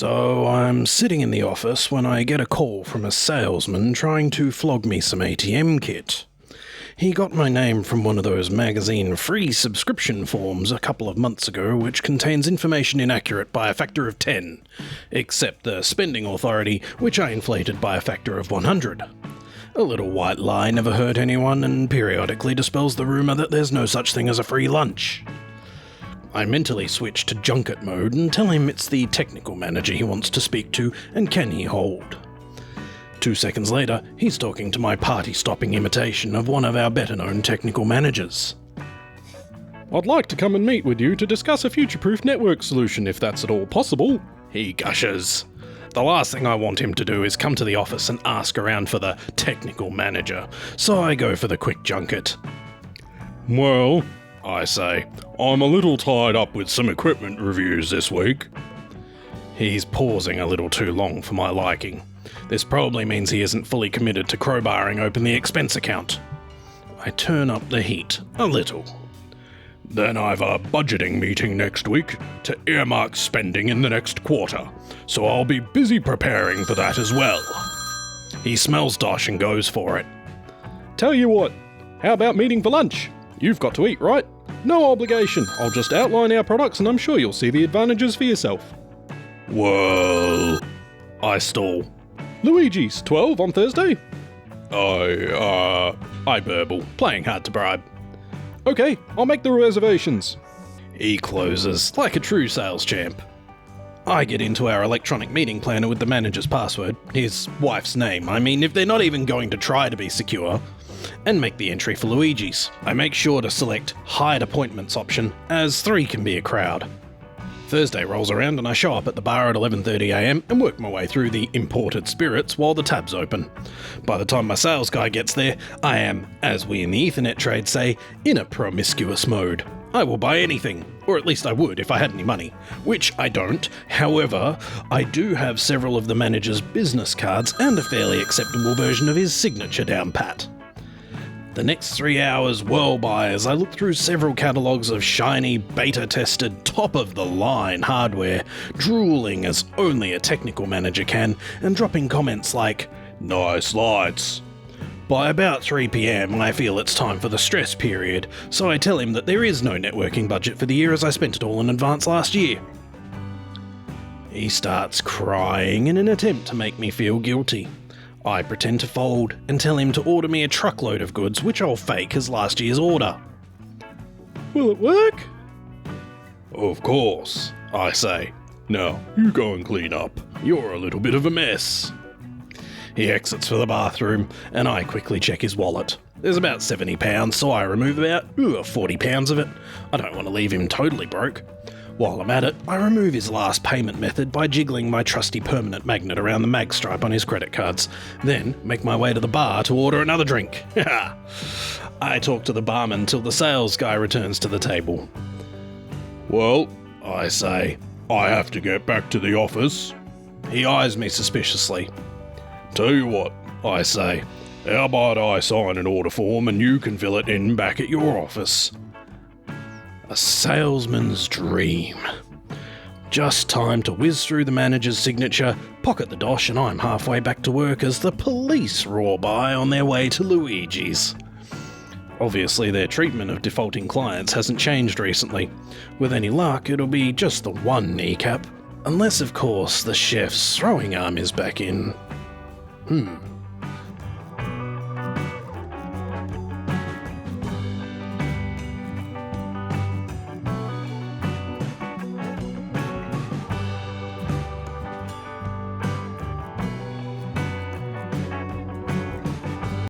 So I'm sitting in the office when I get a call from a salesman trying to flog me some ATM kit. He got my name from one of those magazine free subscription forms a couple of months ago which contains information inaccurate by a factor of 10, except the spending authority, which I inflated by a factor of 100. A little white lie never hurt anyone and periodically dispels the rumour that there's no such thing as a free lunch. I mentally switch to junket mode and tell him it's the technical manager he wants to speak to and can he hold. 2 seconds later, he's talking to my party-stopping imitation of one of our better-known technical managers. I'd like to come and meet with you to discuss a future-proof network solution if that's at all possible, he gushes. The last thing I want him to do is come to the office and ask around for the technical manager, so I go for the quick junket. Well, I say, I'm a little tied up with some equipment reviews this week. He's pausing a little too long for my liking. This probably means he isn't fully committed to crowbarring open the expense account. I turn up the heat a little. Then I've a budgeting meeting next week to earmark spending in the next quarter, so I'll be busy preparing for that as well. He smells dosh and goes for it. Tell you what, how about meeting for lunch? You've got to eat, right? No obligation, I'll just outline our products and I'm sure you'll see the advantages for yourself. Well, I stall. Luigi's, 12 on Thursday? I burble, playing hard to bribe. Okay, I'll make the reservations. He closes, like a true sales champ. I get into our electronic meeting planner with the manager's password, his wife's name, I mean, if they're not even going to try to be secure, and make the entry for Luigi's. I make sure to select hide appointments option, as 3 can be a crowd. Thursday rolls around and I show up at the bar at 11:30am and work my way through the imported spirits while the tab's open. By the time my sales guy gets there, I am, as we in the Ethernet trade say, in a promiscuous mode. I will buy anything, or at least I would if I had any money, which I don't. However, I do have several of the manager's business cards and a fairly acceptable version of his signature down pat. The next 3 hours whirl by as I look through several catalogues of shiny, beta-tested, top-of-the-line hardware, drooling as only a technical manager can, and dropping comments like, "Nice lights." By about 3pm, I feel it's time for the stress period, so I tell him that there is no networking budget for the year as I spent it all in advance last year. He starts crying in an attempt to make me feel guilty. I pretend to fold and tell him to order me a truckload of goods which I'll fake as last year's order. Will it work? Of course, I say. Now, you go and clean up. You're a little bit of a mess. He exits for the bathroom and I quickly check his wallet. There's about £70, so I remove about £40 of it. I don't want to leave him totally broke. While I'm at it, I remove his last payment method by jiggling my trusty permanent magnet around the mag stripe on his credit cards, then make my way to the bar to order another drink. I talk to the barman till the sales guy returns to the table. Well, I say, I have to get back to the office. He eyes me suspiciously. Tell you what, I say, how about I sign an order form and you can fill it in back at your office? A salesman's dream. Just time to whiz through the manager's signature, pocket the dosh, and I'm halfway back to work as the police roar by on their way to Luigi's. Obviously, their treatment of defaulting clients hasn't changed recently. With any luck, it'll be just the one kneecap. Unless, of course, the chef's throwing arm is back in.